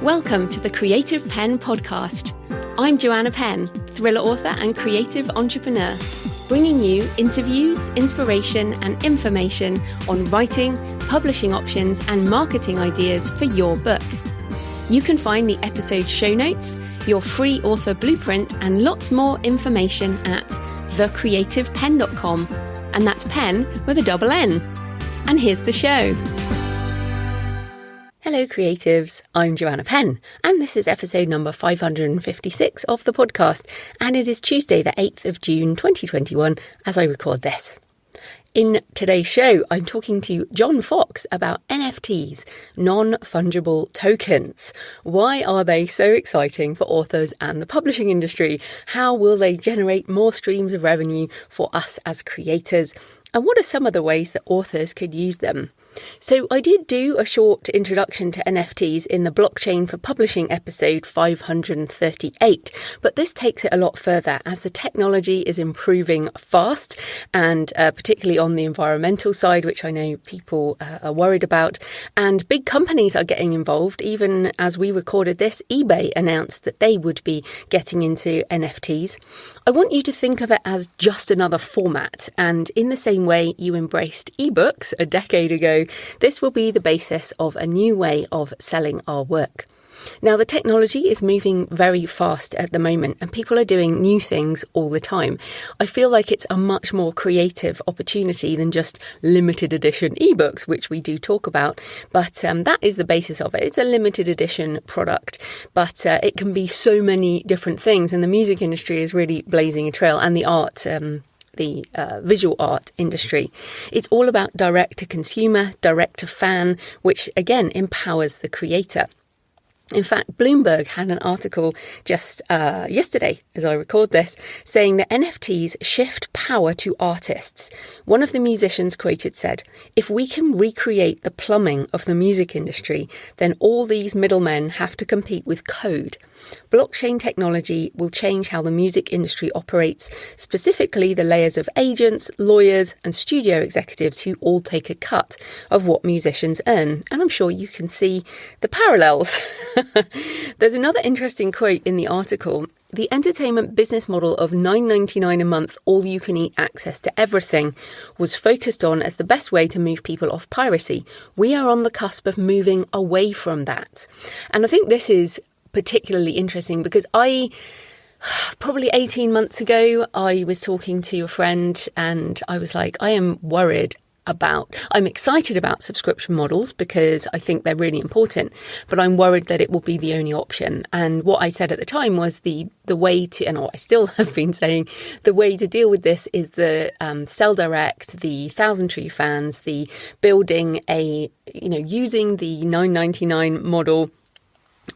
Welcome to the Creative Penn podcast. I'm Joanna Penn, thriller author and creative entrepreneur, bringing you interviews, inspiration and information on writing, publishing options and marketing ideas for your book. You can find the episode show notes, your free author blueprint and lots more information at thecreativepenn.com, and that's Penn with a double N. And here's the show. Hello creatives, I'm Joanna Penn, and this is episode number 556 of the podcast, and it is Tuesday the 8th of June 2021 as I record this. In today's show, I'm talking to John Fox about NFTs, Non-Fungible Tokens. Why are they so exciting for authors and the publishing industry? How will they generate more streams of revenue for us as creators? And what are some of the ways that authors could use them? So I did do a short introduction to NFTs in the Blockchain for Publishing episode 538, but this takes it a lot further as the technology is improving fast, and particularly on the environmental side, which I know people are worried about, and big companies are getting involved. Even as we recorded this, eBay announced that they would be getting into NFTs. I want you to think of it as just another format, and in the same way you embraced ebooks a decade ago, this will be the basis of a new way of selling our work. Now, the technology is moving very fast at the moment and people are doing new things all the time. I feel like it's a much more creative opportunity than just limited edition ebooks, which we do talk about. But that is the basis of it. It's a limited edition product, but it can be so many different things. And the music industry is really blazing a trail, and the art the visual art industry. It's all about direct to consumer, direct to fan, which again empowers the creator. In fact, Bloomberg had an article just yesterday, as I record this, saying that NFTs shift power to artists. One of the musicians quoted said, "If we can recreate the plumbing of the music industry, then all these middlemen have to compete with code. Blockchain technology will change how the music industry operates, specifically the layers of agents, lawyers and studio executives who all take a cut of what musicians earn." And I'm sure you can see the parallels. There's another interesting quote in the article. "The entertainment business model of $9.99 a month, all-you-can-eat access to everything, was focused on as the best way to move people off piracy. We are on the cusp of moving away from that." And I think this is particularly interesting because probably 18 months ago, I was talking to a friend and I was like, I'm excited about subscription models because I think they're really important, but I'm worried that it will be the only option. And what I said at the time was the way to, and what I still have been saying, the way to deal with this is the sell direct, the 1,000 true fans, the building using the $9.99 model,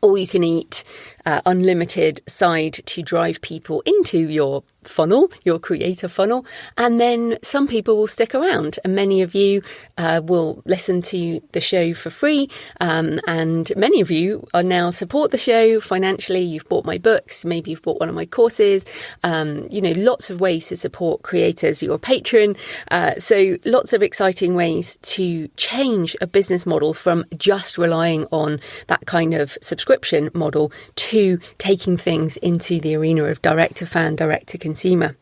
all you can eat, unlimited side to drive people into your funnel, your creator funnel. And then some people will stick around, and many of you will listen to the show for free. And many of you are now support the show financially. You've bought my books. Maybe you've bought one of my courses. Lots of ways to support creators. You're a patron. So lots of exciting ways to change a business model from just relying on that kind of subscription model to taking things into the arena of direct to fan, direct to consumer.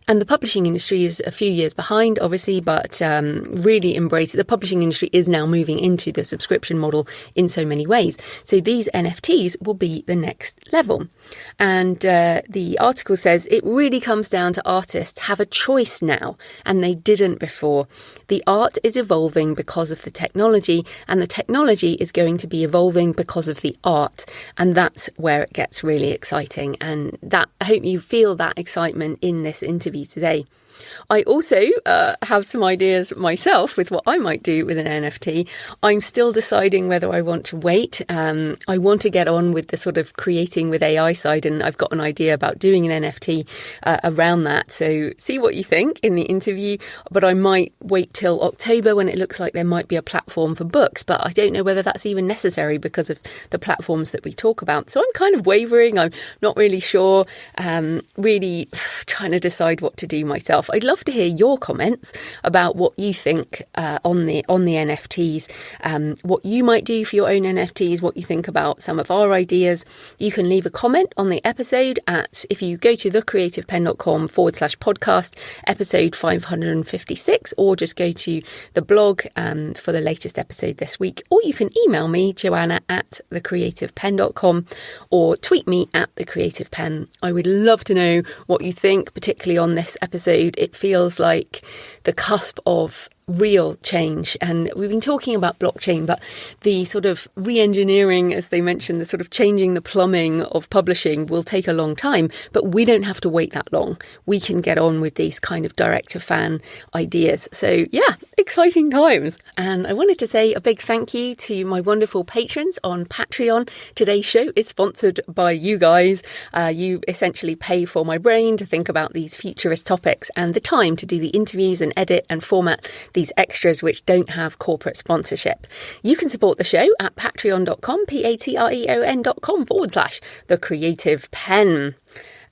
And the publishing industry is a few years behind, obviously, but really embrace it. The publishing industry is now moving into the subscription model in so many ways. So these NFTs will be the next level. And the article says it really comes down to artists have a choice now, and they didn't before. The art is evolving because of the technology, and the technology is going to be evolving because of the art. And that's where it gets really exciting. And that, I hope you feel that excitement in this interview today. I also have some ideas myself with what I might do with an NFT. I'm still deciding whether I want to wait. I want to get on with the sort of creating with AI side, and I've got an idea about doing an NFT around that. So see what you think in the interview, but I might wait till October when it looks like there might be a platform for books, but I don't know whether that's even necessary because of the platforms that we talk about. So I'm kind of wavering. I'm not really sure, really trying to decide what to do myself. yourself. I'd love to hear your comments about what you think on the NFTs, what you might do for your own NFTs, what you think about some of our ideas. You can leave a comment on the episode if you go to thecreativepenn.com/podcast, episode 556, or just go to the blog for the latest episode this week. Or you can email me, Joanna at thecreativepenn.com, or tweet me at thecreativepenn. I would love to know what you think, particularly on this episode. It feels like the cusp of real change, and we've been talking about blockchain, but the sort of re-engineering, as they mentioned, the sort of changing the plumbing of publishing will take a long time, but we don't have to wait that long. We can get on with these kind of direct to fan ideas. So yeah, exciting times. And I wanted to say a big thank you to my wonderful patrons on Patreon. Today's show is sponsored by you guys. You essentially pay for my brain to think about these futurist topics and the time to do the interviews and edit and format these extras which don't have corporate sponsorship. You can support the show at patreon.com, patreon.com/The Creative Penn.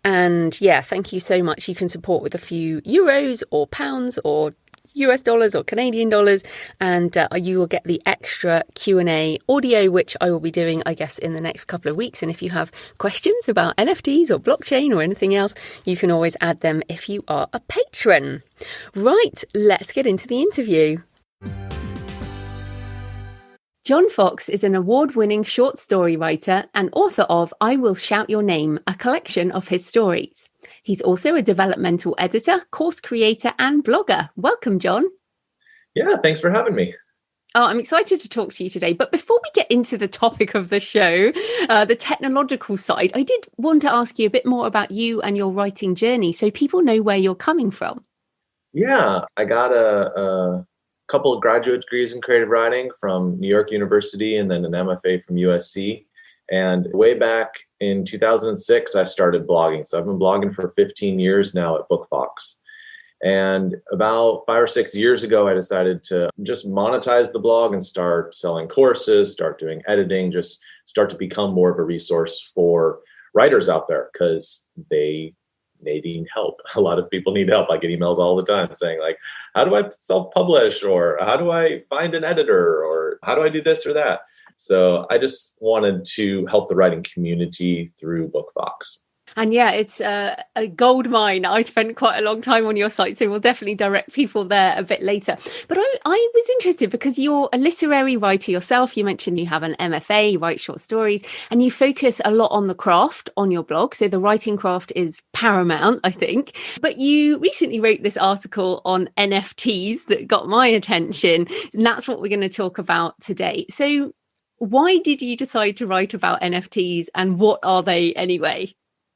And yeah, thank you so much. You can support with a few euros or pounds or US dollars or Canadian dollars, and you will get the extra Q&A audio, which I will be doing, I guess, in the next couple of weeks. And if you have questions about NFTs or blockchain or anything else, you can always add them if you are a patron. Right, let's get into the interview. John Fox is an award-winning short story writer and author of I Will Shout Your Name, a collection of his stories. He's also a developmental editor, course creator, and blogger. Welcome, John. Yeah, thanks for having me. Oh, I'm excited to talk to you today. But before we get into the topic of the show, the technological side, I did want to ask you a bit more about you and your writing journey so people know where you're coming from. Yeah, I got a couple of graduate degrees in creative writing from New York University and then an MFA from USC. And way back in 2006, I started blogging. So I've been blogging for 15 years now at BookFox. And about 5 or 6 years ago, I decided to just monetize the blog and start selling courses, start doing editing, just start to become more of a resource for writers out there because they need help. A lot of people need help. I get emails all the time saying like, how do I self-publish, or how do I find an editor, or how do I do this or that? So I just wanted to help the writing community through BookFox. And yeah, it's a gold mine. I spent quite a long time on your site, so we'll definitely direct people there a bit later. But I was interested because you're a literary writer yourself. You mentioned you have an MFA, you write short stories, and you focus a lot on the craft on your blog. So the writing craft is paramount, I think. But you recently wrote this article on NFTs that got my attention, and that's what we're going to talk about today. So why did you decide to write about NFTs, and what are they anyway?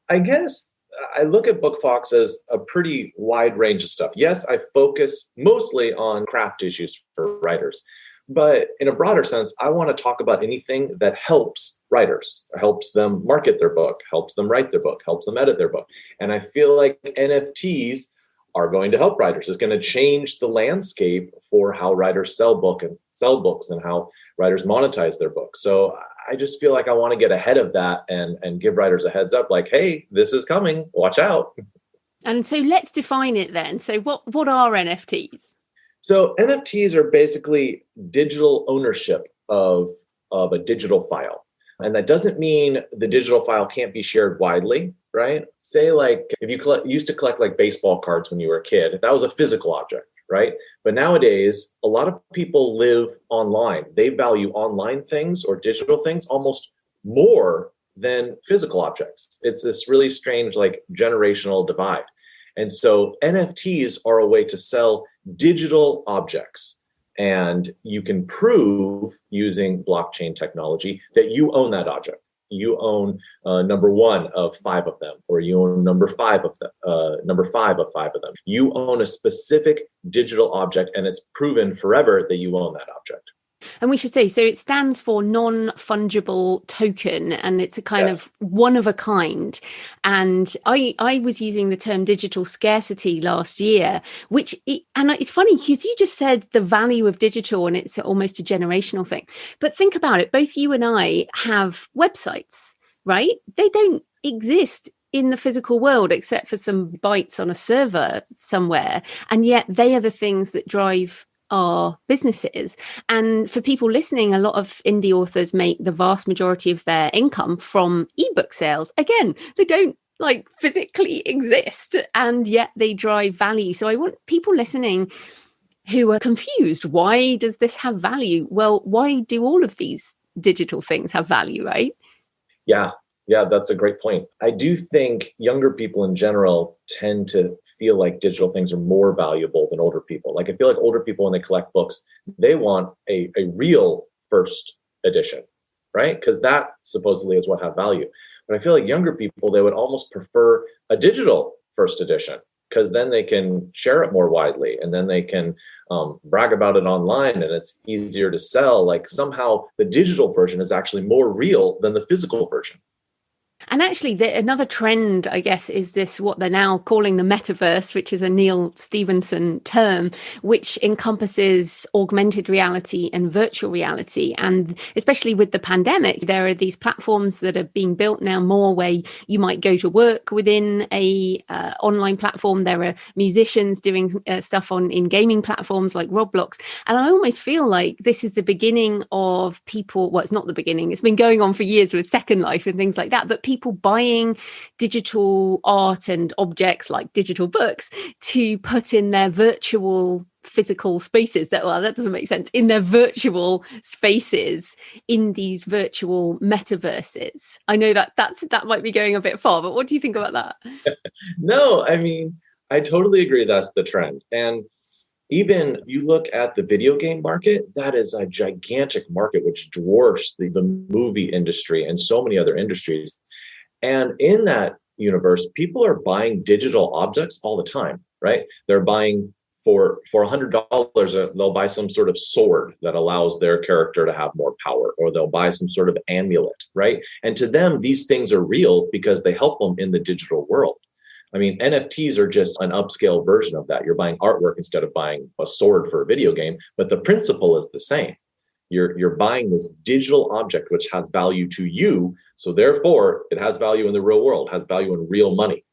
I guess I look at BookFox as a pretty wide range of stuff. Yes, I focus mostly on craft issues for writers, but in a broader sense, I want to talk about anything that helps writers, helps them market their book, helps them write their book, helps them edit their book. And I feel like NFTs are going to help writers. It's going to change the landscape for how writers sell books and how writers monetize their books. So I just feel like I want to get ahead of that and give writers a heads up, like, hey, this is coming, watch out. And so let's define it then. So what are NFTs? So NFTs are basically digital ownership of a digital file. And that doesn't mean the digital file can't be shared widely, right? Say like if you used to collect like baseball cards when you were a kid, that was a physical object, right? But nowadays, a lot of people live online. They value online things or digital things almost more than physical objects. It's this really strange like generational divide. And so NFTs are a way to sell digital objects. And you can prove using blockchain technology that you own that object. You own number 1 of 5 of them, or you own number 5 of them, number 5 of 5 of them. You own a specific digital object, and it's proven forever that you own that object. And we should say, so it stands for Non-Fungible Token, and it's a kind of one of a kind. And I was using the term digital scarcity last year, and it's funny because you just said the value of digital and it's almost a generational thing. But think about it, both you and I have websites, right? They don't exist in the physical world except for some bytes on a server somewhere. And yet they are the things that drive our businesses. And for people listening, a lot of indie authors make the vast majority of their income from ebook sales. Again, they don't like physically exist, and yet they drive value. So I want people listening who are confused. Why does this have value? Well, why do all of these digital things have value, right? Yeah, that's a great point. I do think younger people in general tend to feel like digital things are more valuable than older people. Like I feel like older people, when they collect books, they want a real first edition, right? Because that supposedly is what have value. But I feel like younger people, they would almost prefer a digital first edition, because then they can share it more widely, and then they can brag about it online, and it's easier to sell. Like somehow the digital version is actually more real than the physical version. And actually, another trend, I guess, is this, what they're now calling the metaverse, which is a Neil Stephenson term, which encompasses augmented reality and virtual reality. And especially with the pandemic, there are these platforms that are being built now more where you might go to work within a online platform. There are musicians doing stuff in gaming platforms like Roblox. And I almost feel like this is the beginning of people, well, it's not the beginning, it's been going on for years with Second Life and things like that, but people buying digital art and objects like digital books to put in their virtual physical spaces. That doesn't make sense. In their virtual spaces, in these virtual metaverses. I know that might be going a bit far, but what do you think about that? No, I mean, I totally agree that's the trend. And even you look at the video game market, that is a gigantic market which dwarfs the movie industry and so many other industries. And in that universe, people are buying digital objects all the time, right? They're buying for $100, they'll buy some sort of sword that allows their character to have more power, or they'll buy some sort of amulet, right? And to them, these things are real because they help them in the digital world. I mean, NFTs are just an upscale version of that. You're buying artwork instead of buying a sword for a video game, but the principle is the same. You're buying this digital object which has value to you, so therefore it has value in the real world, has value in real money.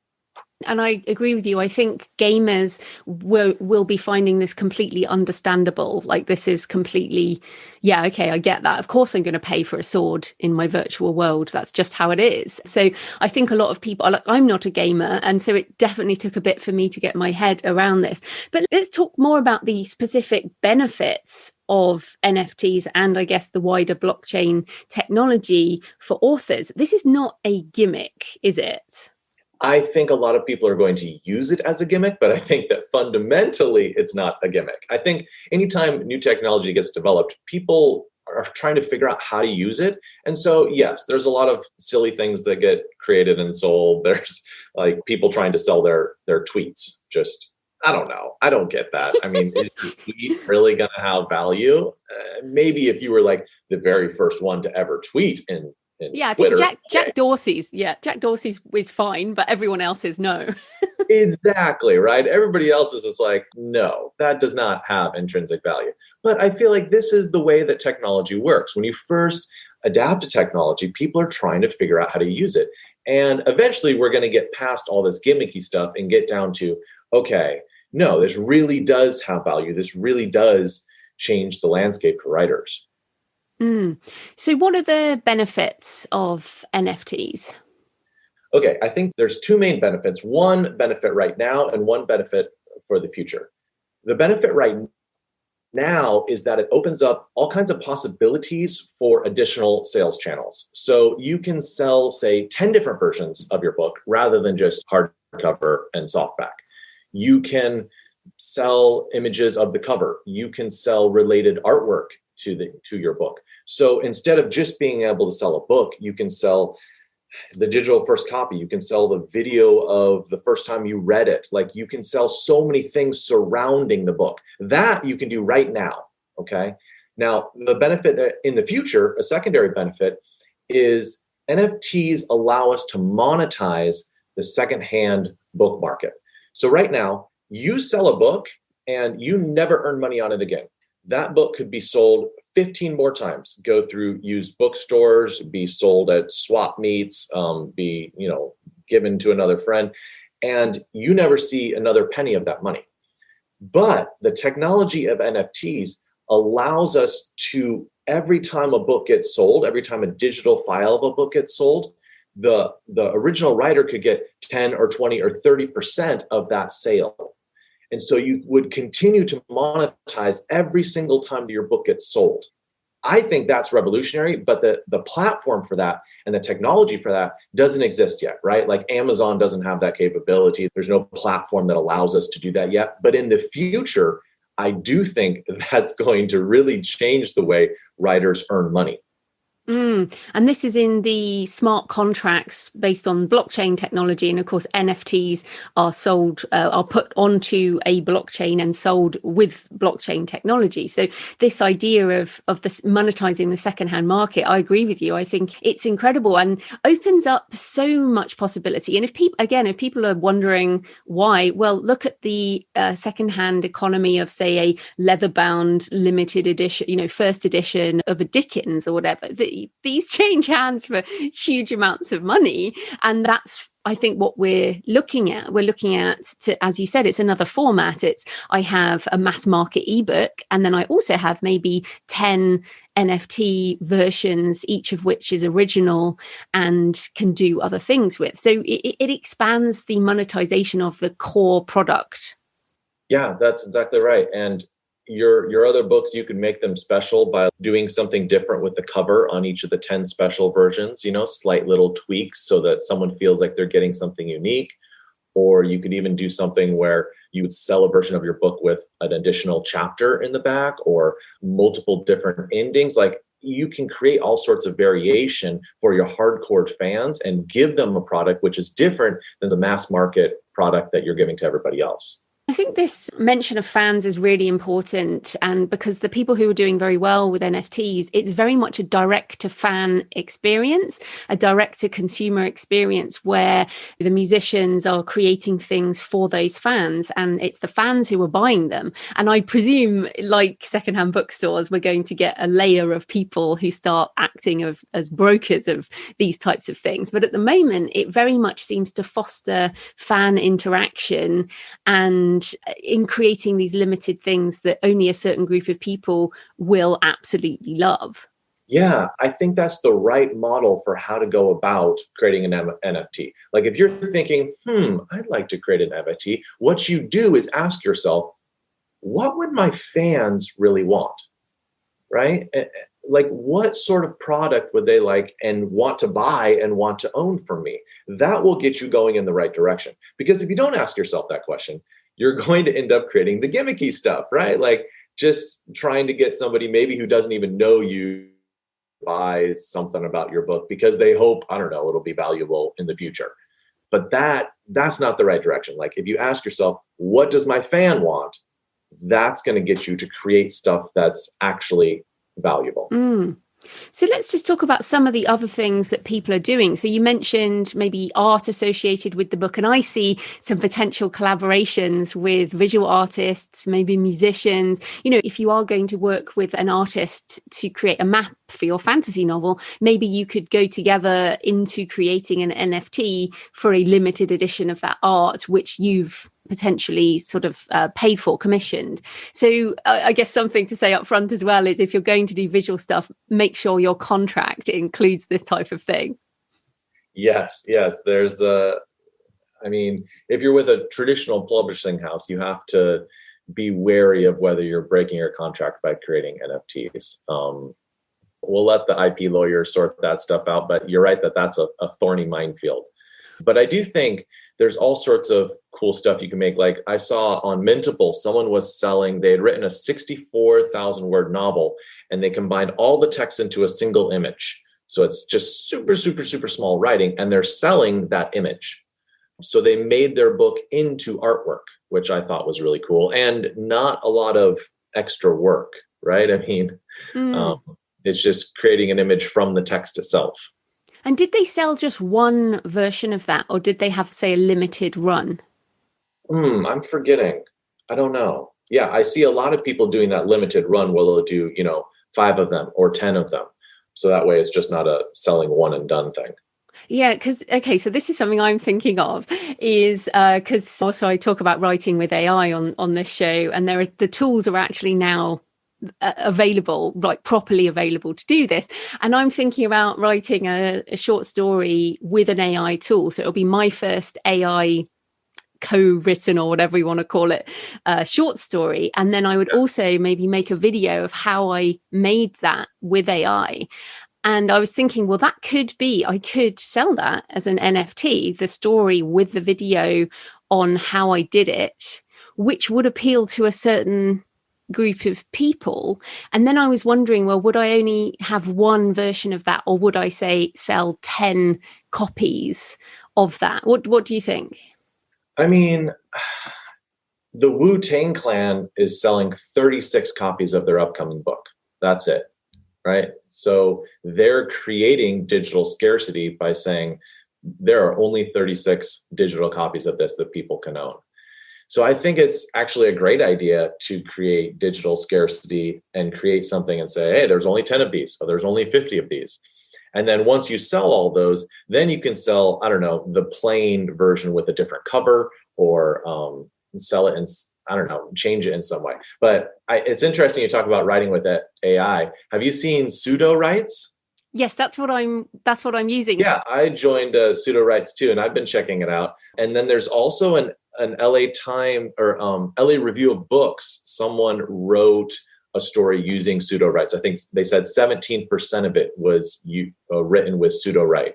And I agree with you. I think gamers will be finding this completely understandable. Like, this is completely, yeah, okay, I get that. Of course, I'm going to pay for a sword in my virtual world. That's just how it is. So I think a lot of people, I'm not a gamer, and so it definitely took a bit for me to get my head around this. But let's talk more about the specific benefits of NFTs and, I guess, the wider blockchain technology for authors. This is not a gimmick, is it? I think a lot of people are going to use it as a gimmick, but I think that fundamentally it's not a gimmick. I think anytime new technology gets developed, people are trying to figure out how to use it. And so, yes, there's a lot of silly things that get created and sold. There's like people trying to sell their tweets. Just, I don't know. I don't get that. I mean, is your tweet really going to have value? Maybe if you were like the very first one to ever tweet in yeah, I Twitter. think Jack Dorsey's is fine, but everyone else is no. Exactly, right? Everybody else is just like, no, that does not have intrinsic value. But I feel like this is the way that technology works. When you first adapt to technology, people are trying to figure out how to use it. And eventually we're going to get past all this gimmicky stuff and get down to, okay, no, this really does have value. This really does change the landscape for writers. So what are the benefits of NFTs? Okay, I think there's two main benefits. One benefit right now and one benefit for the future. The benefit right now is that it opens up all kinds of possibilities for additional sales channels. So you can sell, say, 10 different versions of your book rather than just hardcover and softback. You can sell images of the cover. You can sell related artwork to your book. So instead of just being able to sell a book, you can sell the digital first copy. You can sell the video of the first time you read it. Like, you can sell so many things surrounding the book. That you can do right now, okay? Now, the benefit in the future, a secondary benefit, is NFTs allow us to monetize the secondhand book market. So right now, you sell a book and you never earn money on it again. That book could be sold 15 more times, go through used bookstores, be sold at swap meets, be given to another friend, and you never see another penny of that money. But the technology of NFTs allows us to, every time a book gets sold, every time a digital file of a book gets sold, the original writer could get 10 or 20 or 30% of that sale. And so you would continue to monetize every single time that your book gets sold. I think that's revolutionary, but the platform for that and the technology for that doesn't exist yet, right? Like Amazon doesn't have that capability. There's no platform that allows us to do that yet. But in the future, I do think that's going to really change the way writers earn money. And this is in the smart contracts based on blockchain technology. And of course, NFTs are sold, are put onto a blockchain and sold with blockchain technology. So this idea of this monetizing the secondhand market, I agree with you. I think it's incredible and opens up so much possibility. And if people are wondering why, well, look at the secondhand economy of, say, a leather-bound limited edition, first edition of a Dickens or whatever. These change hands for huge amounts of money. And that's, I think, what we're looking at. We're looking at, as you said, it's another format. I have a mass market ebook, and then I also have maybe 10 NFT versions, each of which is original and can do other things with. So it expands the monetization of the core product. Yeah, that's exactly right. And your other books, you can make them special by doing something different with the cover on each of the 10 special versions, slight little tweaks so that someone feels like they're getting something unique. Or you could even do something where you would sell a version of your book with an additional chapter in the back or multiple different endings. Like, you can create all sorts of variation for your hardcore fans and give them a product which is different than the mass market product that you're giving to everybody else. I think this mention of fans is really important, and because the people who are doing very well with NFTs, it's very much a direct to fan experience, a direct to consumer experience where the musicians are creating things for those fans and it's the fans who are buying them. And I presume, like secondhand bookstores, we're going to get a layer of people who start acting as brokers of these types of things. But at the moment, it very much seems to foster fan interaction and in creating these limited things that only a certain group of people will absolutely love. Yeah, I think that's the right model for how to go about creating an NFT. Like, if you're thinking, I'd like to create an NFT, what you do is ask yourself, what would my fans really want, right? Like, what sort of product would they like and want to buy and want to own from me? That will get you going in the right direction. Because if you don't ask yourself that question, you're going to end up creating the gimmicky stuff, right? Like, just trying to get somebody maybe who doesn't even know you buy something about your book because they hope, I don't know, it'll be valuable in the future. But that's not the right direction. Like, if you ask yourself, what does my fan want? That's going to get you to create stuff that's actually valuable. So let's just talk about some of the other things that people are doing. So you mentioned maybe art associated with the book, and I see some potential collaborations with visual artists, maybe musicians. If you are going to work with an artist to create a map for your fantasy novel, maybe you could go together into creating an NFT for a limited edition of that art, which you've potentially sort of paid for, commissioned. So I guess something to say up front as well is, if you're going to do visual stuff, make sure your contract includes this type of thing. Yes. There's if you're with a traditional publishing house, you have to be wary of whether you're breaking your contract by creating NFTs. We'll let the IP lawyers sort that stuff out, but you're right that that's a thorny minefield. But I do think there's all sorts of cool stuff you can make. Like, I saw on Mintable, someone was selling, they had written a 64,000 word novel and they combined all the text into a single image. So it's just super, super, super small writing, and they're selling that image. So they made their book into artwork, which I thought was really cool, and not a lot of extra work, right? It's just creating an image from the text itself. And did they sell just one version of that, or did they have, say, a limited run? I'm forgetting. I don't know. Yeah, I see a lot of people doing that limited run where they'll do, 5 of them or 10 of them. So that way it's just not a selling one and done thing. Yeah, because, okay, so this is something I'm thinking of is because also I talk about writing with AI on this show, and the tools are actually now available, like properly available to do this. And I'm thinking about writing a short story with an AI tool. So it'll be my first AI co-written, or whatever you want to call it, short story. And then I would also maybe make a video of how I made that with AI. And I was thinking, well, I could sell that as an NFT, the story with the video on how I did it, which would appeal to a certain group of people. And then I was wondering, well, would I only have one version of that, or would I say sell 10 copies of that? What do you think? I mean, the Wu-Tang Clan is selling 36 copies of their upcoming book. That's it, right? So they're creating digital scarcity by saying there are only 36 digital copies of this that people can own. So I think it's actually a great idea to create digital scarcity and create something and say, hey, there's only 10 of these, or there's only 50 of these. And then once you sell all those, then you can sell, I don't know, the plain version with a different cover, or sell it and, I don't know, change it in some way. But it's interesting you talk about writing with that AI. Have you seen pseudo writes? Yes, that's what I'm using. Yeah, I joined pseudo writes too, and I've been checking it out. And then there's also an LA Time or LA Review of Books. Someone wrote a story using pseudo writes. I think they said 17% of it was written with pseudo write.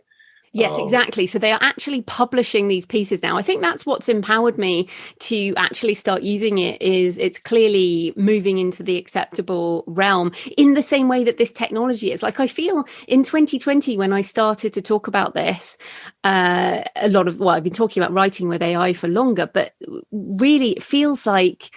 Yes, exactly. So they are actually publishing these pieces now. I think that's what's empowered me to actually start using it, is it's clearly moving into the acceptable realm in the same way that this technology is. Like, I feel in 2020, when I started to talk about this, I've been talking about writing with AI for longer, but really it feels like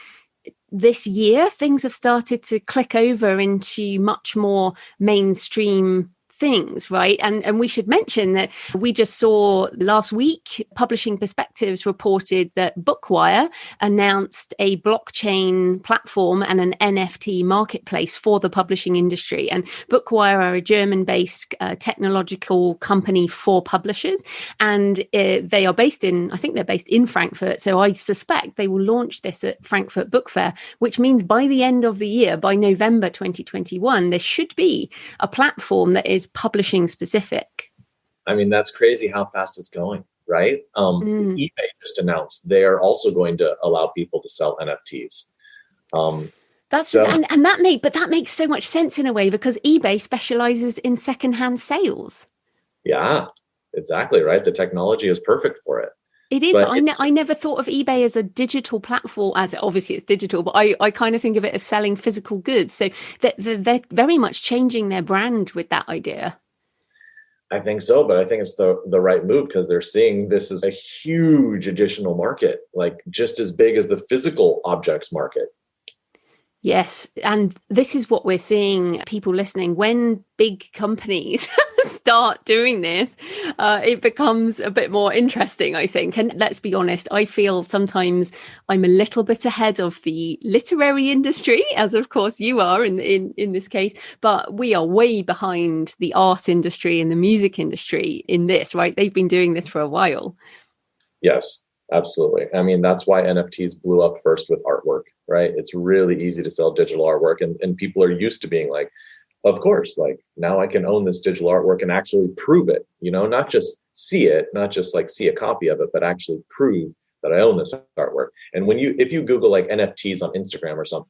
this year things have started to click over into much more mainstream things, right? And we should mention that we just saw last week, Publishing Perspectives reported that Bookwire announced a blockchain platform and an NFT marketplace for the publishing industry. And Bookwire are a German-based technological company for publishers, and they are based in, I think they're based in Frankfurt. So I suspect they will launch this at Frankfurt Book Fair, which means by the end of the year, by November 2021, there should be a platform that is publishing specific. I mean, that's crazy how fast it's going, right? eBay just announced they are also going to allow people to sell NFTs. That makes so much sense in a way, because eBay specializes in secondhand sales. Yeah, exactly, right. The technology is perfect for it. It is, but I never thought of eBay as a digital platform, as obviously it's digital, but I kind of think of it as selling physical goods. So they're very much changing their brand with that idea. I think so, but I think it's the right move, because they're seeing this as a huge additional market, like just as big as the physical objects market. Yes. And this is what we're seeing, people listening, when big companies start doing this, it becomes a bit more interesting, I think. And let's be honest, I feel sometimes I'm a little bit ahead of the literary industry, as of course you are in this case, but we are way behind the art industry and the music industry in this, right? They've been doing this for a while. Yes. Absolutely. I mean, that's why NFTs blew up first with artwork, right? It's really easy to sell digital artwork, and people are used to being like, of course, like now I can own this digital artwork and actually prove it, not just see it, not just like see a copy of it, but actually prove that I own this artwork. And if you Google like NFTs on Instagram or something,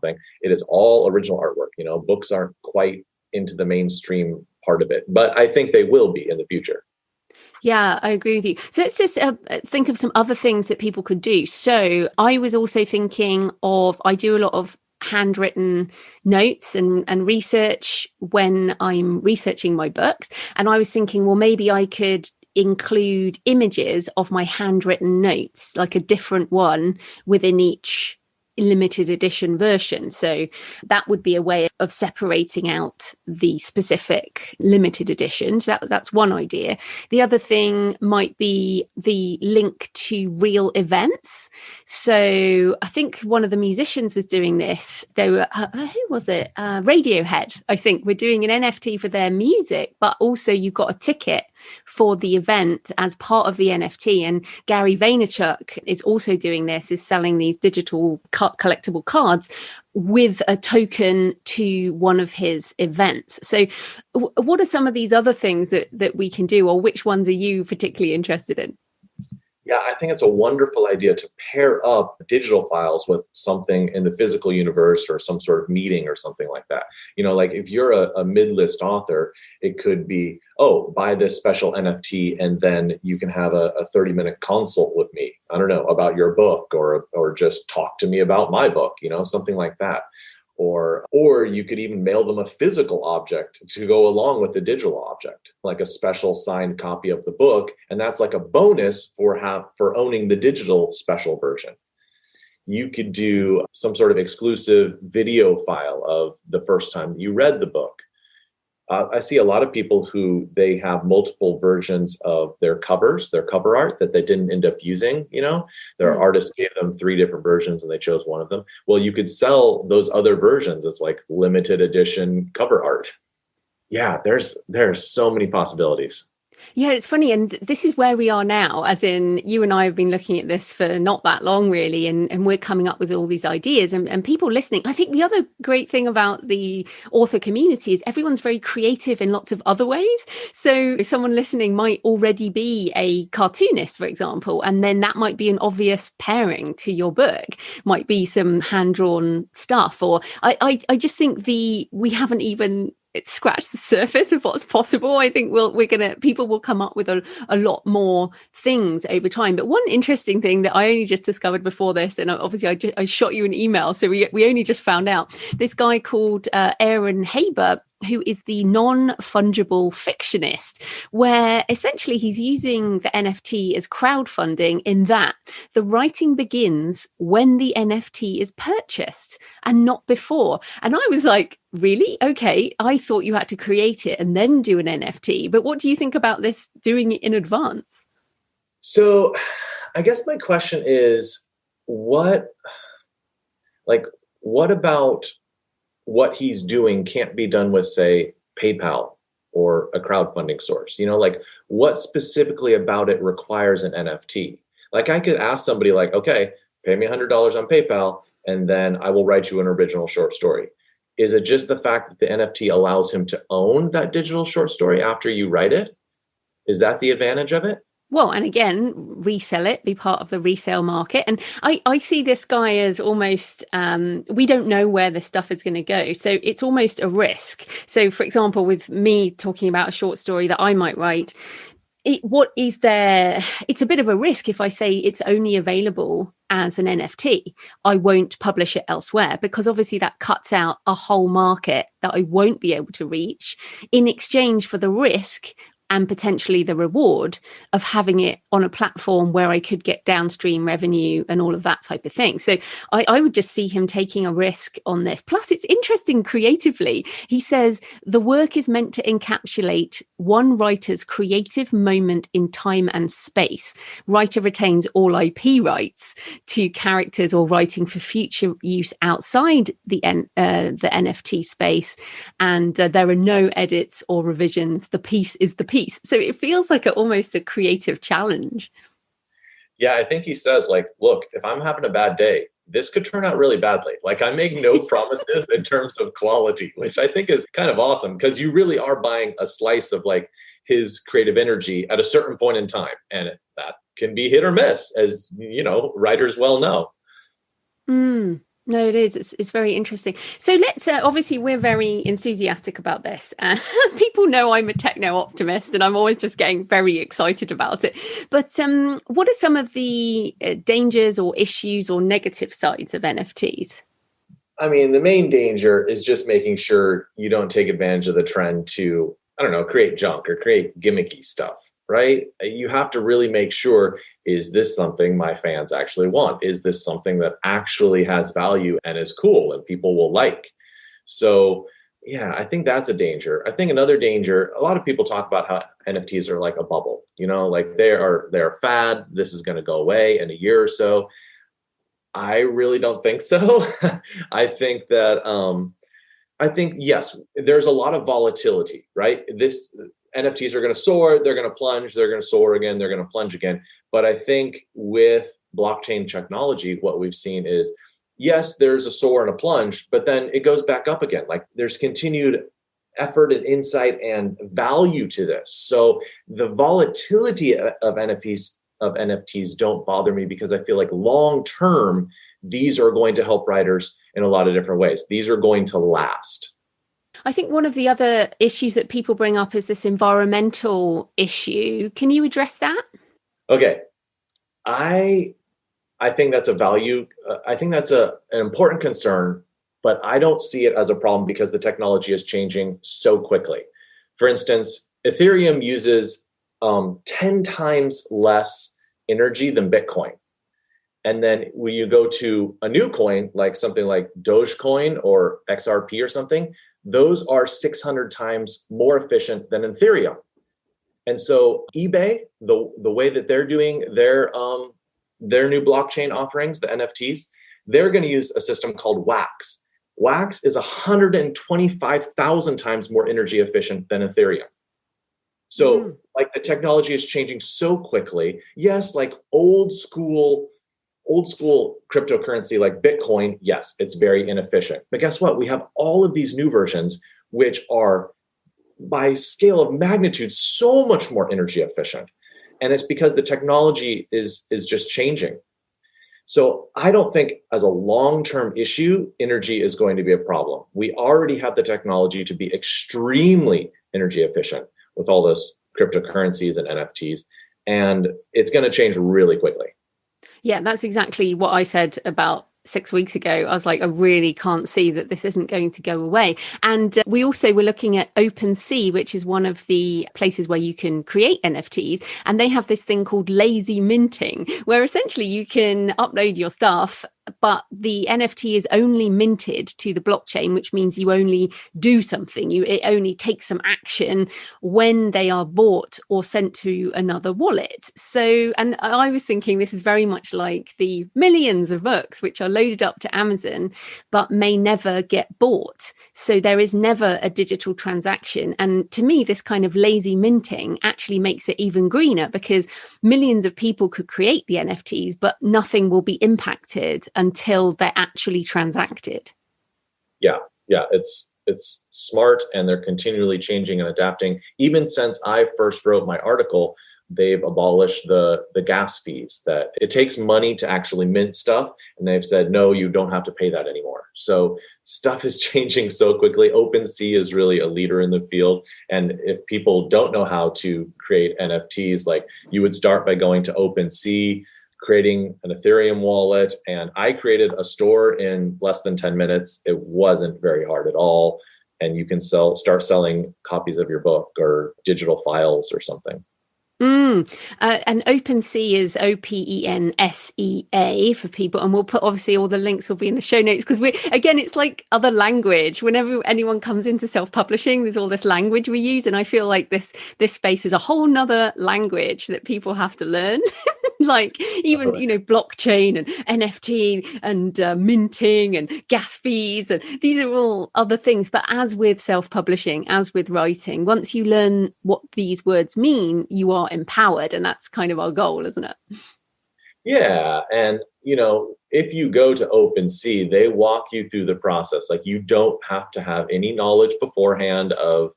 it is all original artwork. Books aren't quite into the mainstream part of it, but I think they will be in the future. Yeah, I agree with you. So let's just think of some other things that people could do. So I was also thinking I do a lot of handwritten notes and research when I'm researching my books. And I was thinking, well, maybe I could include images of my handwritten notes, like a different one within each limited edition version. So that would be a way of separating out the specific limited editions. That's one idea. The other thing might be the link to real events. So I think one of the musicians was doing this. They were, who was it? Radiohead, I think, were doing an NFT for their music, but also you got a ticket for the event as part of the NFT. And Gary Vaynerchuk is also doing this, is selling these digital collectible cards with a token to one of his events. So what are some of these other things that we can do, or which ones are you particularly interested in? Yeah, I think it's a wonderful idea to pair up digital files with something in the physical universe or some sort of meeting or something like that. Like if you're a mid-list author, it could be, oh, buy this special NFT and then you can have a 30-minute consult with me, I don't know, about your book, or just talk to me about my book, something like that. Or you could even mail them a physical object to go along with the digital object, like a special signed copy of the book. And that's like a bonus for owning the digital special version. You could do some sort of exclusive video file of the first time you read the book. I see a lot of people who they have multiple versions of their cover art that they didn't end up using. Their artist gave them 3 different versions and they chose one of them. Well, you could sell those other versions as like limited edition cover art. Yeah, there's so many possibilities. Yeah, it's funny. And this is where we are now, as in you and I have been looking at this for not that long, really. And we're coming up with all these ideas and people listening. I think the other great thing about the author community is everyone's very creative in lots of other ways. So someone listening might already be a cartoonist, for example, and then that might be an obvious pairing to your book, might be some hand-drawn stuff. Or I just think we haven't even scratch the surface of what's possible. I think people will come up with a lot more things over time. But one interesting thing that I only just discovered before this, and obviously I shot you an email, so we only just found out, this guy called Aaron Haber, who is the non-fungible fictionist, where essentially he's using the NFT as crowdfunding, in that the writing begins when the NFT is purchased and not before. And I was like, really? Okay, I thought you had to create it and then do an NFT. But what do you think about this, doing it in advance? So I guess my question is, what about what he's doing can't be done with, say, PayPal or a crowdfunding source? What specifically about it requires an NFT? Like, I could ask somebody like, okay, pay me $100 on PayPal, and then I will write you an original short story. Is it just the fact that the NFT allows him to own that digital short story after you write it? Is that the advantage of it? Well, and again, resell it, be part of the resale market. And I see this guy as almost, we don't know where this stuff is going to go. So it's almost a risk. So, for example, with me talking about a short story that I might write, it's a bit of a risk if I say it's only available as an NFT. I won't publish it elsewhere, because obviously that cuts out a whole market that I won't be able to reach, in exchange for the risk and potentially the reward of having it on a platform where I could get downstream revenue and all of that type of thing. So I would just see him taking a risk on this. Plus, it's interesting creatively. He says the work is meant to encapsulate one writer's creative moment in time and space. Writer retains all IP rights to characters or writing for future use outside the NFT space. And there are no edits or revisions. The piece is the piece. So it feels like almost a creative challenge. Yeah, I think he says, like, look, if I'm having a bad day, this could turn out really badly. Like, I make no promises in terms of quality, which I think is kind of awesome, because you really are buying a slice of like his creative energy at a certain point in time. And that can be hit or miss, as writers well know. No, it is. It's very interesting. So let's, obviously, we're very enthusiastic about this. People know I'm a techno optimist and I'm always just getting very excited about it. But what are some of the dangers or issues or negative sides of NFTs? I mean, the main danger is just making sure you don't take advantage of the trend to, I don't know, create junk or create gimmicky stuff. right? You have to really make sure, is this something my fans actually want? Is this something that actually has value and is cool and people will like? So yeah, I think that's a danger. I think another danger, a lot of people talk about how NFTs are like a bubble, like they're a fad. This is going to go away in a year or so. I really don't think so. I think that yes, there's a lot of volatility, right? This NFTs are going to soar, they're going to plunge, they're going to soar again, they're going to plunge again. But I think with blockchain technology, what we've seen is, yes, there's a soar and a plunge, but then it goes back up again. Like there's continued effort and insight and value to this. So the volatility of NFTs don't bother me, because I feel like long term, these are going to help writers in a lot of different ways. These are going to last. I think one of the other issues that people bring up is this environmental issue. Can you address that? Okay. I think that's a value. I think that's an important concern, but I don't see it as a problem because the technology is changing so quickly. For instance, Ethereum uses 10 times less energy than Bitcoin. And then when you go to a new coin, like something like Dogecoin or XRP or something, those are 600 times more efficient than Ethereum. And so eBay, the way that they're doing their new blockchain offerings, the NFTs, they're going to use a system called Wax. Wax is 125,000 times more energy efficient than Ethereum. So like the technology is changing so quickly. Yes, like old school cryptocurrency like Bitcoin, yes, it's very inefficient. But guess what? We have all of these new versions, which are by scale of magnitude so much more energy efficient. And it's because the technology is just changing. So I don't think as a long-term issue, energy is going to be a problem. We already have the technology to be extremely energy efficient with all those cryptocurrencies and NFTs. And it's going to change really quickly. Yeah, that's exactly what I said about 6 weeks ago. I was like, I really can't see that this isn't going to go away. And we also were looking at OpenSea, which is one of the places where you can create NFTs. And they have this thing called lazy minting, where essentially you can upload your stuff, but the NFT is only minted to the blockchain, which means you only do something. It only takes some action when they are bought or sent to another wallet. So, and I was thinking this is very much like the millions of books which are loaded up to Amazon, but may never get bought. So there is never a digital transaction. And to me, this kind of lazy minting actually makes it even greener, because millions of people could create the NFTs, but nothing will be impacted until they're actually transacted. Yeah, it's smart, and they're continually changing and adapting. Even since I first wrote my article, they've abolished the gas fees. That it takes money to actually mint stuff, and they've said, no, you don't have to pay that anymore. So stuff is changing so quickly. OpenSea is really a leader in the field. And if people don't know how to create NFTs, like you would start by going to OpenSea, creating an Ethereum wallet. And I created a store in less than 10 minutes. It wasn't very hard at all. And you can start selling copies of your book or digital files or something. And OpenSea is OPENSEA for people, and we'll put, obviously all the links will be in the show notes, because it's like other language. Whenever anyone comes into self-publishing, there's all this language we use, and I feel like this space is a whole nother language that people have to learn. Like even blockchain and NFT and minting and gas fees, and these are all other things. But as with self-publishing, as with writing, once you learn what these words mean, you are empowered, and that's kind of our goal, isn't it? Yeah, and if you go to OpenSea, they walk you through the process. Like you don't have to have any knowledge beforehand of,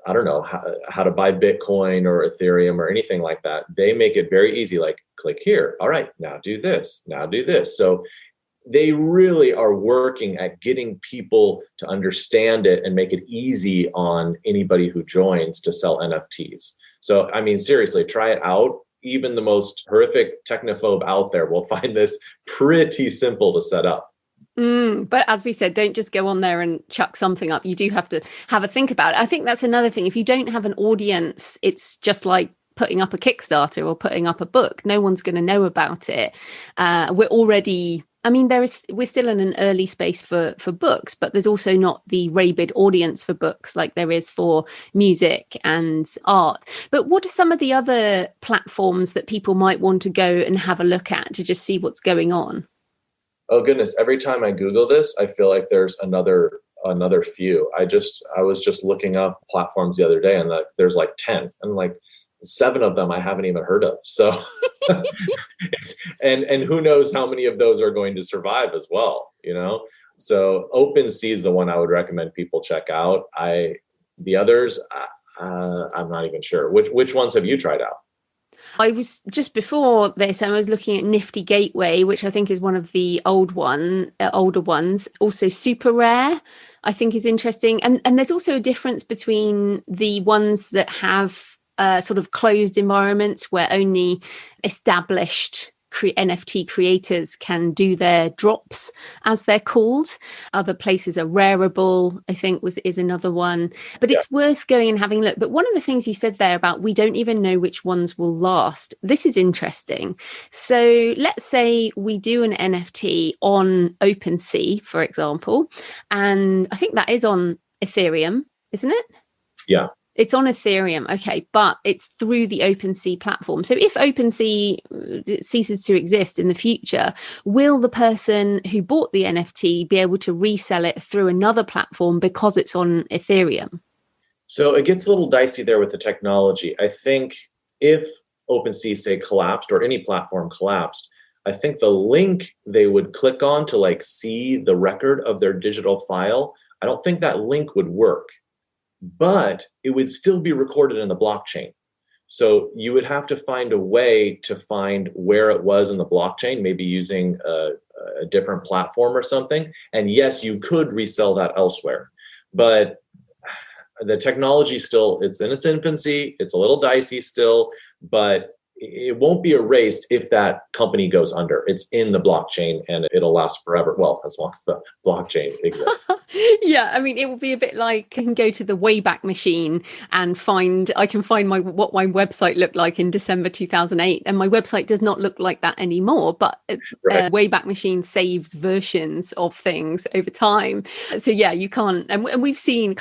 I don't know, how to buy Bitcoin or Ethereum or anything like that. They make it very easy. Like, click here. All right, now do this. Now do this. So they really are working at getting people to understand it and make it easy on anybody who joins to sell NFTs. So, I mean, seriously, try it out. Even the most horrific technophobe out there will find this pretty simple to set up. But as we said, don't just go on there and chuck something up. You do have to have a think about it. I think that's another thing. If you don't have an audience, it's just like putting up a Kickstarter or putting up a book. No one's going to know about it. We're already, I mean, we're still in an early space for books, but there's also not the rabid audience for books like there is for music and art. But what are some of the other platforms that people might want to go and have a look at to just see what's going on? Oh goodness, every time I Google this, I feel like there's another few. I was just looking up platforms the other day, and there's like 10, and like 7 of them I haven't even heard of. So and who knows how many of those are going to survive as well, you know? So OpenSea is the one I would recommend people check out. The others, I'm not even sure. Which ones have you tried out? I was just before this, I was looking at Nifty Gateway, which I think is one of the older ones. Also Super Rare, I think, is interesting. And there's also a difference between the ones that have sort of closed environments where only established NFT creators can do their drops, as they're called. Other places are Rareable, I think is another one. But it's worth going and having a look. But one of the things you said there about we don't even know which ones will last, this is interesting. So let's say we do an NFT on OpenSea, for example, and I think that is on Ethereum, isn't it? Yeah. It's on Ethereum, okay, but it's through the OpenSea platform. So if OpenSea ceases to exist in the future, will the person who bought the NFT be able to resell it through another platform because it's on Ethereum? So it gets a little dicey there with the technology. I think if OpenSea, say, collapsed, or any platform collapsed, I think the link they would click on to like see the record of their digital file, I don't think that link would work. But it would still be recorded in the blockchain. So you would have to find a way to find where it was in the blockchain, maybe using a different platform or something. And yes, you could resell that elsewhere. But the technology still, it's in its infancy. It's a little dicey still, but it won't be erased if that company goes under. It's in the blockchain and it'll last forever. Well, as long as the blockchain exists. Yeah, I mean, it will be a bit like I can go to the Wayback Machine and I can find what my website looked like in December 2008. And my website does not look like that anymore. But right. Wayback Machine saves versions of things over time. So yeah, you can't. And we've seen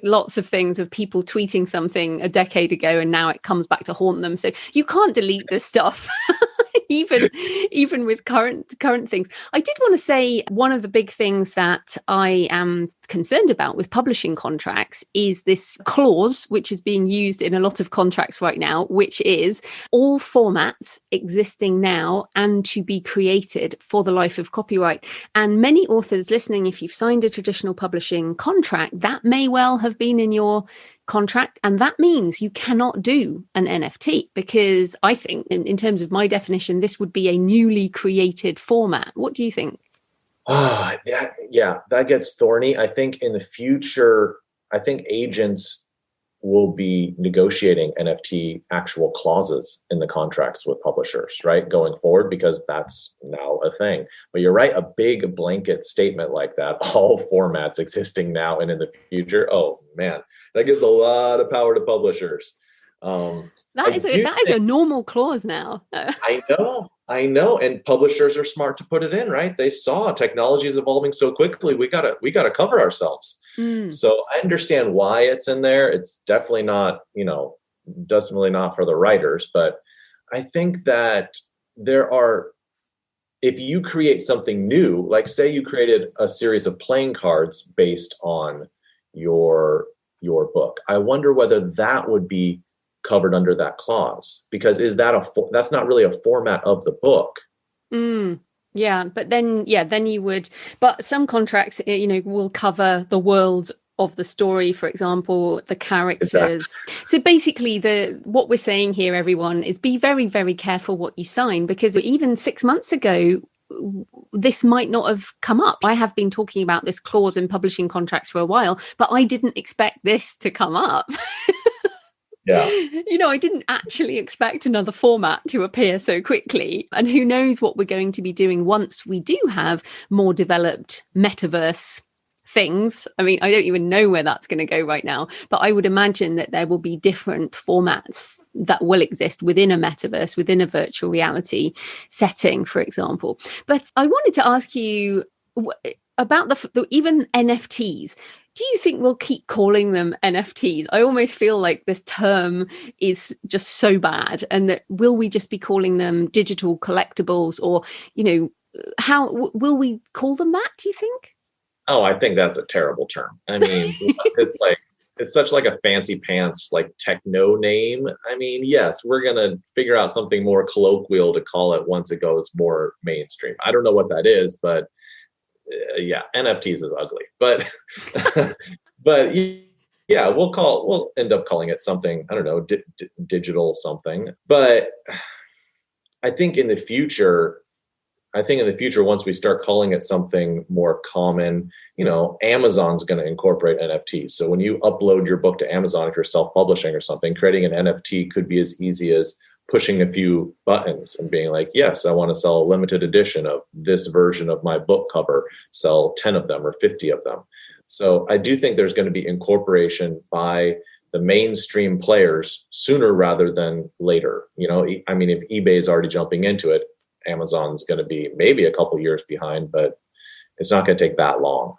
lots of things of people tweeting something a decade ago and now it comes back to haunt them. So you can't delete this stuff. even with current things. I did want to say one of the big things that I am concerned about with publishing contracts is this clause, which is being used in a lot of contracts right now, which is all formats existing now and to be created for the life of copyright. And many authors listening, if you've signed a traditional publishing contract, that may well have been in your contract, and that means you cannot do an NFT, because I think in terms of my definition this would be a newly created format. What do you think? That gets thorny. I think in the future, I think agents will be negotiating NFT actual clauses in the contracts with publishers, right, going forward, because that's now a thing. But you're right, a big blanket statement like that, all formats existing now and in the future, oh man, that gives a lot of power to publishers. That is a normal clause now. I know. And publishers are smart to put it in, right? They saw technology is evolving so quickly. We gotta cover ourselves. So I understand why it's in there. It's definitely not, definitely not for the writers. But I think that if you create something new, like say you created a series of playing cards based on your book, I wonder whether that would be covered under that clause, because that's not really a format of the book. Yeah, but then you would, but some contracts, will cover the world of the story, for example, the characters. Exactly. So basically what we're saying here, everyone, is be very, very careful what you sign, because even 6 months ago, this might not have come up. I have been talking about this clause in publishing contracts for a while, but I didn't expect this to come up. Yeah. I didn't actually expect another format to appear so quickly. And who knows what we're going to be doing once we do have more developed metaverse things. I mean, I don't even know where that's going to go right now, but I would imagine that there will be different formats that will exist within a metaverse, within a virtual reality setting, for example. But I wanted to ask you about the even NFTs. Do you think we'll keep calling them NFTs? I almost feel like this term is just so bad, and that will we just be calling them digital collectibles, or, how will we call them that, do you think? Oh, I think that's a terrible term. I mean, it's such like a fancy pants, like techno name. I mean, yes, we're going to figure out something more colloquial to call it once it goes more mainstream. I don't know what that is, but yeah, NFTs is ugly, but but yeah, we'll end up calling it something, I don't know, digital something. But I think in the future, once we start calling it something more common, Amazon's going to incorporate NFTs. So when you upload your book to Amazon, if you're self-publishing or something, creating an NFT could be as easy as pushing a few buttons and being like, yes, I want to sell a limited edition of this version of my book cover, sell 10 of them or 50 of them. So I do think there's going to be incorporation by the mainstream players sooner rather than later. I mean, if eBay is already jumping into it, Amazon's going to be maybe a couple years behind, but it's not going to take that long.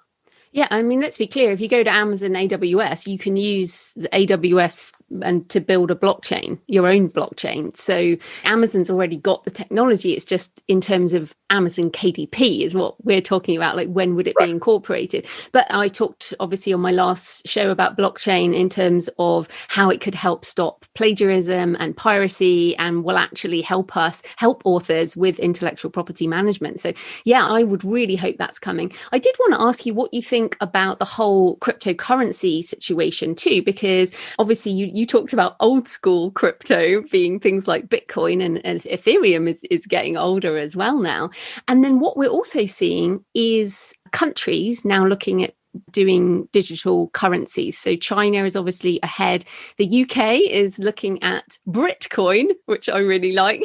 Yeah, I mean, let's be clear. If you go to Amazon AWS, you can use the AWS and to build a blockchain, your own blockchain. So Amazon's already got the technology. It's just in terms of Amazon KDP is what we're talking about. Like, when would it be incorporated? But I talked obviously on my last show about blockchain in terms of how it could help stop plagiarism and piracy, and will actually help authors with intellectual property management. So yeah, I would really hope that's coming. I did want to ask you what you think about the whole cryptocurrency situation too, because obviously you talked about old school crypto being things like Bitcoin, and Ethereum is getting older as well now. And then what we're also seeing is countries now looking at doing digital currencies. So China is obviously ahead. The UK is looking at Britcoin, which I really like.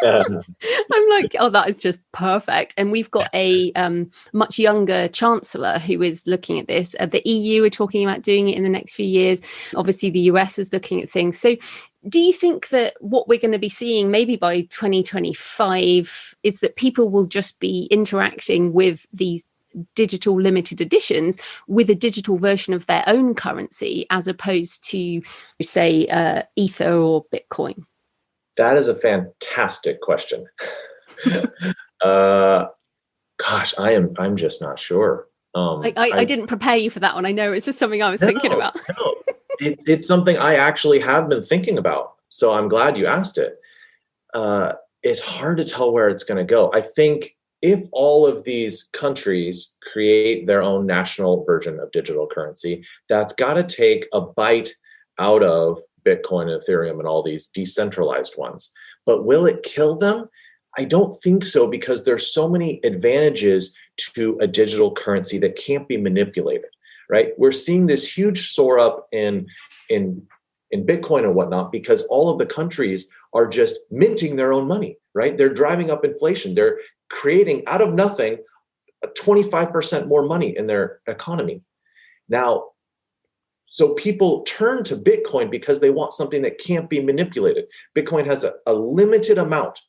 I'm like, oh, that is just perfect. And we've got a much younger chancellor who is looking at this. The EU are talking about doing it in the next few years. Obviously, the US is looking at things. So do you think that what we're going to be seeing maybe by 2025 is that people will just be interacting with these digital limited editions with a digital version of their own currency, as opposed to, say, Ether or Bitcoin? That is a fantastic question. Gosh, I'm just not sure. I didn't prepare you for that one. I know it's just something I was thinking about. No. It's something I actually have been thinking about. So I'm glad you asked it. It's hard to tell where it's going to go. I think if all of these countries create their own national version of digital currency, that's got to take a bite out of Bitcoin and Ethereum and all these decentralized ones. But will it kill them? I don't think so, because there's so many advantages to a digital currency that can't be manipulated, right? We're seeing this huge soar up in Bitcoin and whatnot because all of the countries are just minting their own money, right? They're driving up inflation. They're creating out of nothing 25% more money in their economy. Now, so people turn to Bitcoin because they want something that can't be manipulated. Bitcoin has a limited amount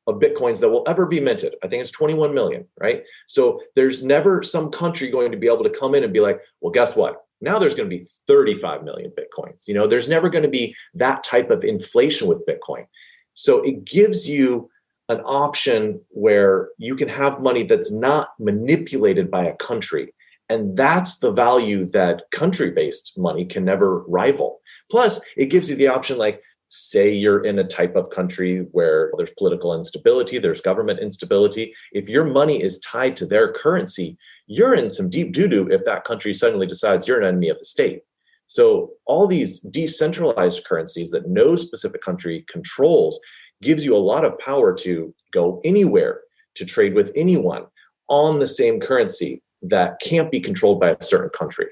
of Bitcoins that will ever be minted. I think it's 21 million, right? So there's never some country going to be able to come in and be like, well, guess what? Now there's going to be 35 million Bitcoins. There's never going to be that type of inflation with Bitcoin. So it gives you an option where you can have money that's not manipulated by a country. And that's the value that country-based money can never rival. Plus, it gives you the option, like, say you're in a type of country where there's political instability, there's government instability. If your money is tied to their currency, you're in some deep doo-doo if that country suddenly decides you're an enemy of the state. So all these decentralized currencies that no specific country controls gives you a lot of power to go anywhere, to trade with anyone on the same currency that can't be controlled by a certain country.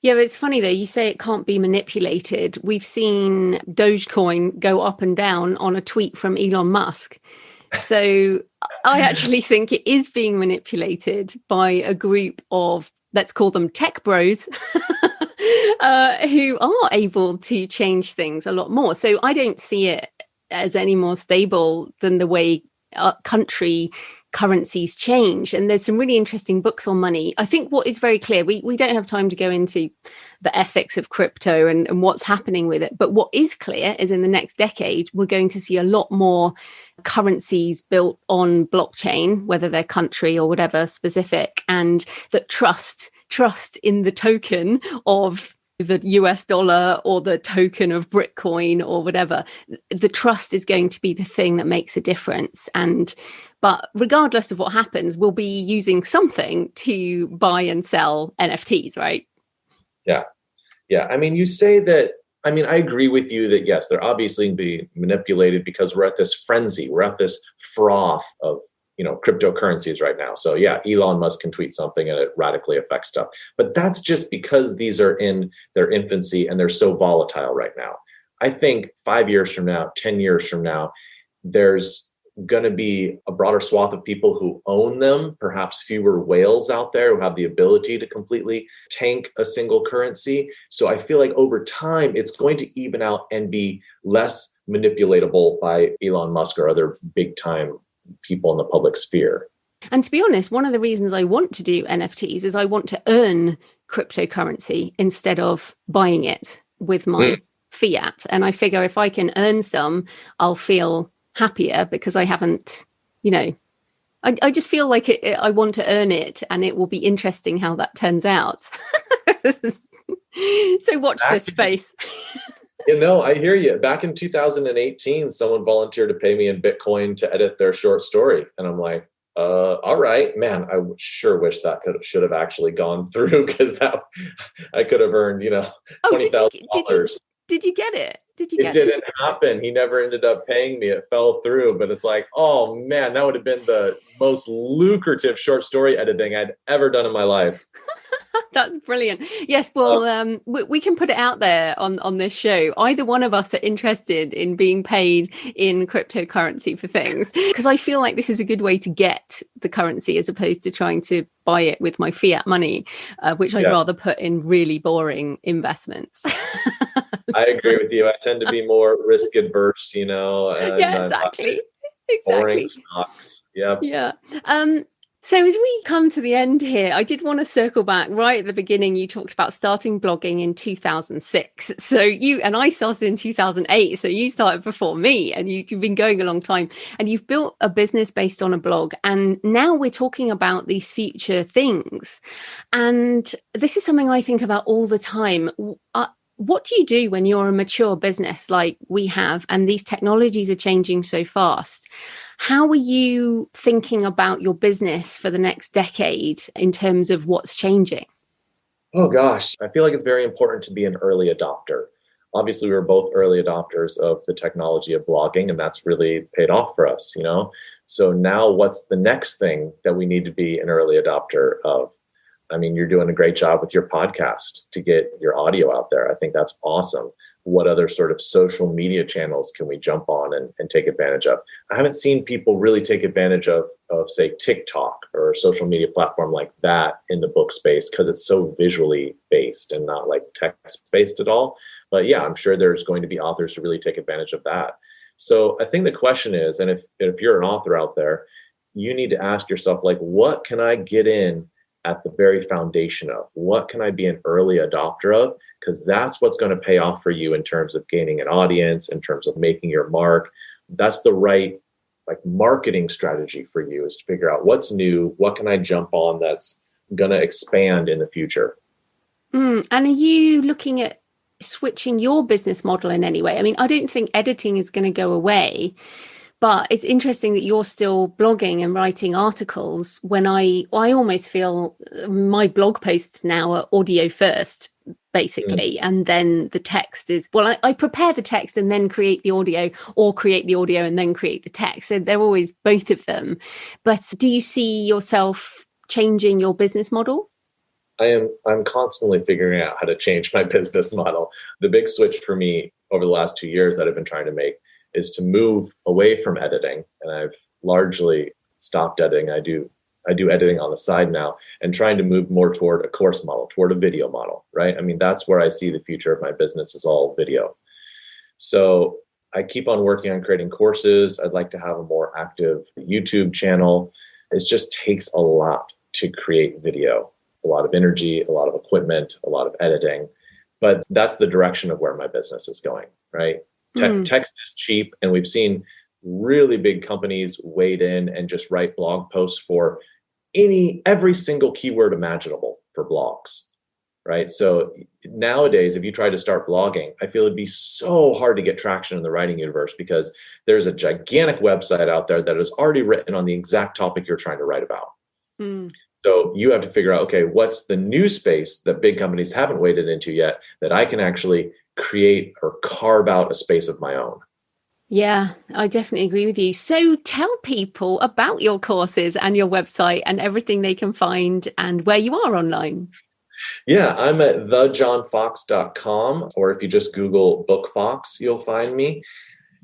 Yeah, but it's funny though, you say it can't be manipulated. We've seen Dogecoin go up and down on a tweet from Elon Musk. So I actually think it is being manipulated by a group of, let's call them tech bros, who are able to change things a lot more. So I don't see it as any more stable than the way country currencies change. And there's some really interesting books on money. I think what is very clear, we don't have time to go into the ethics of crypto and what's happening with it. But what is clear is in the next decade, we're going to see a lot more currencies built on blockchain, whether they're country or whatever specific, and that trust in the token of the US dollar or the token of Bitcoin or whatever. The trust is going to be the thing that makes a difference. But regardless of what happens, we'll be using something to buy and sell NFTs, right? Yeah. Yeah. I mean, you say that, I mean, I agree with you that, yes, they're obviously being manipulated because we're at this frenzy. We're at this froth of, cryptocurrencies right now. So yeah, Elon Musk can tweet something and it radically affects stuff. But that's just because these are in their infancy and they're so volatile right now. I think 5 years from now, 10 years from now, there's going to be a broader swath of people who own them, perhaps fewer whales out there who have the ability to completely tank a single currency. So I feel like over time, it's going to even out and be less manipulatable by Elon Musk or other big time people in the public sphere. And to be honest, one of the reasons I want to do NFTs is I want to earn cryptocurrency instead of buying it with my fiat. And I figure if I can earn some, I'll feel happier because I haven't, I just feel like I want to earn it, and it will be interesting how that turns out. So watch this space. I hear you. Back in 2018, someone volunteered to pay me in Bitcoin to edit their short story. And I'm like, all right, man, I sure wish that should have actually gone through, because that I could have earned, $20,000. Did you get it? It didn't happen. He never ended up paying me. It fell through. But it's like, oh man, that would have been the most lucrative short story editing I'd ever done in my life. That's brilliant. Yes, well, we can put it out there on this show. Either one of us are interested in being paid in cryptocurrency for things, because I feel like this is a good way to get the currency as opposed to trying to buy it with my fiat money, which I'd rather put in really boring investments. I agree with you. I tend to be more risk adverse, And, yeah, exactly. Boring stocks. Yep. Yeah. So as we come to the end here, I did want to circle back right at the beginning. You talked about starting blogging in 2006. So I started in 2008. So you started before me, and you've been going a long time, and you've built a business based on a blog. And now we're talking about these future things. And this is something I think about all the time. What do you do when you're a mature business like we have, and these technologies are changing so fast? How are you thinking about your business for the next decade in terms of what's changing? Oh gosh, I feel like it's very important to be an early adopter. Obviously, we were both early adopters of the technology of blogging, and that's really paid off for us, So now what's the next thing that we need to be an early adopter of? I mean, you're doing a great job with your podcast to get your audio out there. I think that's awesome. What other sort of social media channels can we jump on and take advantage of? I haven't seen people really take advantage of say, TikTok or a social media platform like that in the book space, because it's so visually based and not like text based at all. But yeah, I'm sure there's going to be authors who really take advantage of that. So I think the question is, and if you're an author out there, you need to ask yourself, like, what can I get in at the very foundation of? What can I be an early adopter of? Because that's what's going to pay off for you in terms of gaining an audience, in terms of making your mark. That's the right marketing strategy for you, is to figure out what's new, what can I jump on that's going to expand in the future. And are you looking at switching your business model in any way? I mean, I don't think editing is going to go away. But it's interesting that you're still blogging and writing articles when I almost feel my blog posts now are audio first, basically. And then the text is, I prepare the text and then create the audio, or create the audio and then create the text. So they're always both of them. But do you see yourself changing your business model? I'm constantly figuring out how to change my business model. The big switch for me over the last 2 years that I've been trying to make is to move away from editing. And I've largely stopped editing. I do I do editing on the side now, and trying to move more toward a course model, toward a video model, right? I mean, that's where I see the future of my business is all video. So I keep on working on creating courses. I'd like to have a more active YouTube channel. It just takes a lot to create video, a lot of energy, a lot of equipment, a lot of editing. But that's the direction of where my business is going, right? Text is cheap, and we've seen really big companies wade in and just write blog posts for every single keyword imaginable for blogs, right? So nowadays, if you try to start blogging, I feel it'd be so hard to get traction in the writing universe because there's a gigantic website out there that is already written on the exact topic you're trying to write about. So you have to figure out, okay, what's the new space that big companies haven't waded into yet that I can actually create or carve out a space of my own? Yeah, I definitely agree with you. So tell people about your courses and your website and everything they can find and where you are online. Yeah, I'm at thejohnfox.com, or if you just Google Book Fox, you'll find me.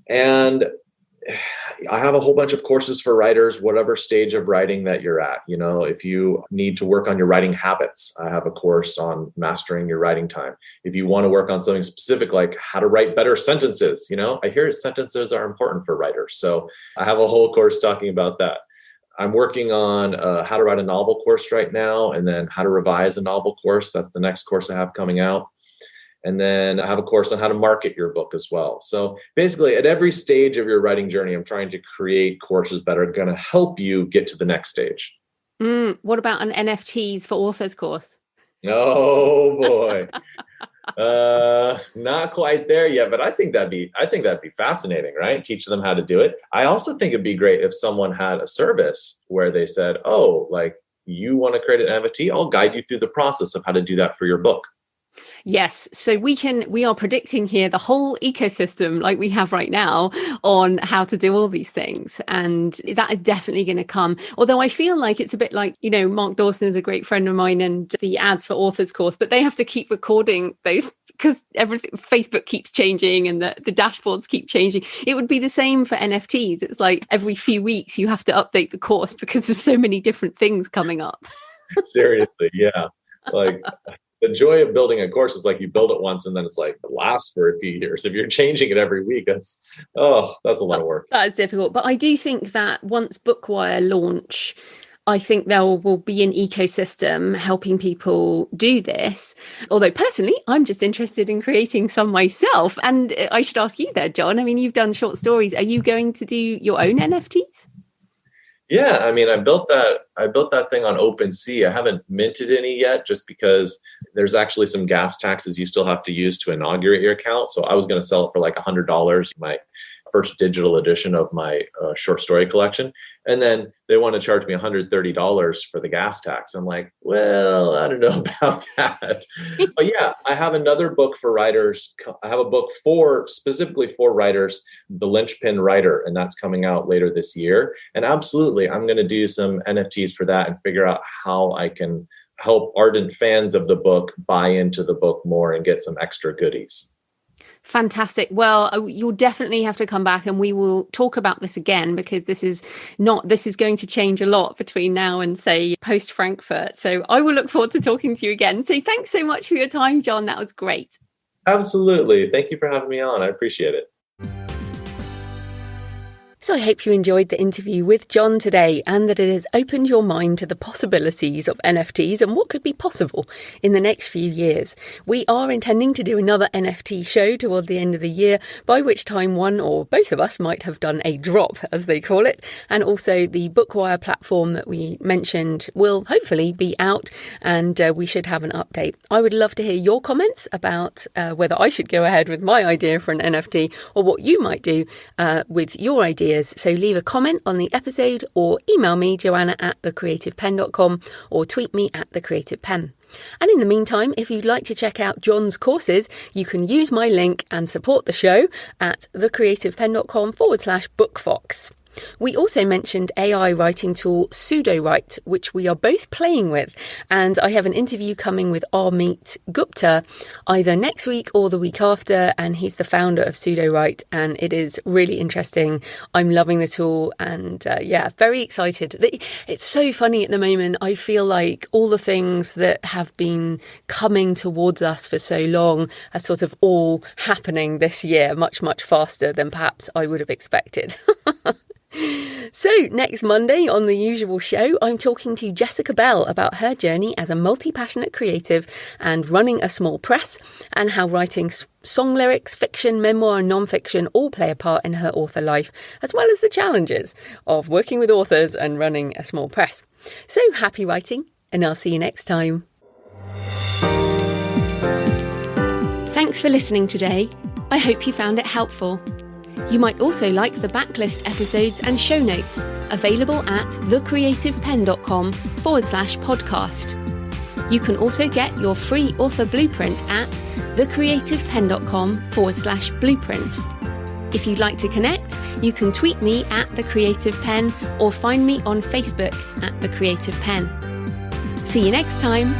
And I have a whole bunch of courses for writers, whatever stage of writing that you're at. You know, if you need to work on your writing habits, I have a course on mastering your writing time. If you want to work on something specific, like how to write better sentences, I hear sentences are important for writers. So I have a whole course talking about that. I'm working on how to write a novel course right now, and then how to revise a novel course. That's the next course I have coming out. And then I have a course on how to market your book as well. So basically, at every stage of your writing journey, I'm trying to create courses that are going to help you get to the next stage. What about an NFTs for authors course? Oh boy, not quite there yet, but I think that'd be fascinating, right? Teach them how to do it. I also think it'd be great if someone had a service where they said, "Oh, like you want to create an NFT? I'll guide you through the process of how to do that for your book." Yes. So we are predicting here the whole ecosystem like we have right now on how to do all these things. And that is definitely going to come. Although I feel like it's a bit like, Mark Dawson is a great friend of mine and the ads for authors course, but they have to keep recording those because Facebook keeps changing and the dashboards keep changing. It would be the same for NFTs. It's like every few weeks you have to update the course because there's so many different things coming up. Seriously. Yeah. Like, the joy of building a course is like you build it once and then it's like it lasts for a few years. If you're changing it every week, that's a lot of work. That is difficult. But I do think that once Bookwire launch, I think there will be an ecosystem helping people do this. Although personally, I'm just interested in creating some myself. And I should ask you there, John. I mean, you've done short stories. Are you going to do your own NFTs? Yeah, I mean, I built that thing on OpenSea. I haven't minted any yet just because there's actually some gas taxes you still have to use to inaugurate your account. So I was going to sell it for like $100, my first digital edition of my short story collection. And then they want to charge me $130 for the gas tax. I'm like, well, I don't know about that. But yeah, I have another book for writers. I have a book specifically for writers, The Linchpin Writer, and that's coming out later this year. And absolutely, I'm going to do some NFTs for that and figure out how I can help ardent fans of the book buy into the book more and get some extra goodies. Fantastic. Well, you'll definitely have to come back and we will talk about this again because this is going to change a lot between now and say post Frankfurt. So I will look forward to talking to you again. So thanks so much for your time, John. That was great. Absolutely. Thank you for having me on. I appreciate it. So I hope you enjoyed the interview with John today and that it has opened your mind to the possibilities of NFTs and what could be possible in the next few years. We are intending to do another NFT show toward the end of the year, by which time one or both of us might have done a drop, as they call it. And also the Bookwire platform that we mentioned will hopefully be out and we should have an update. I would love to hear your comments about whether I should go ahead with my idea for an NFT or what you might do with your ideas. So leave a comment on the episode or email me, joanna@thecreativepenn.com, or tweet me @thecreativepenn. And in the meantime, if you'd like to check out John's courses, you can use my link and support the show at thecreativepenn.com/bookfox. We also mentioned AI writing tool Pseudowrite, which we are both playing with. And I have an interview coming with Armeet Gupta either next week or the week after. And he's the founder of Pseudowrite. And it is really interesting. I'm loving the tool and very excited. It's so funny at the moment. I feel like all the things that have been coming towards us for so long are sort of all happening this year much, much faster than perhaps I would have expected. So next Monday on the usual show, I'm talking to Jessica Bell about her journey as a multi-passionate creative and running a small press, and how writing song lyrics, fiction, memoir and non-fiction all play a part in her author life, as well as the challenges of working with authors and running a small press. So happy writing, and I'll see you next time. Thanks for listening today. I hope you found it helpful. You might also like the backlist episodes and show notes available at thecreativepenn.com/podcast. You can also get your free author blueprint at thecreativepenn.com/blueprint. If you'd like to connect, you can tweet me at The Creative Penn or find me on Facebook at The Creative Penn. See you next time.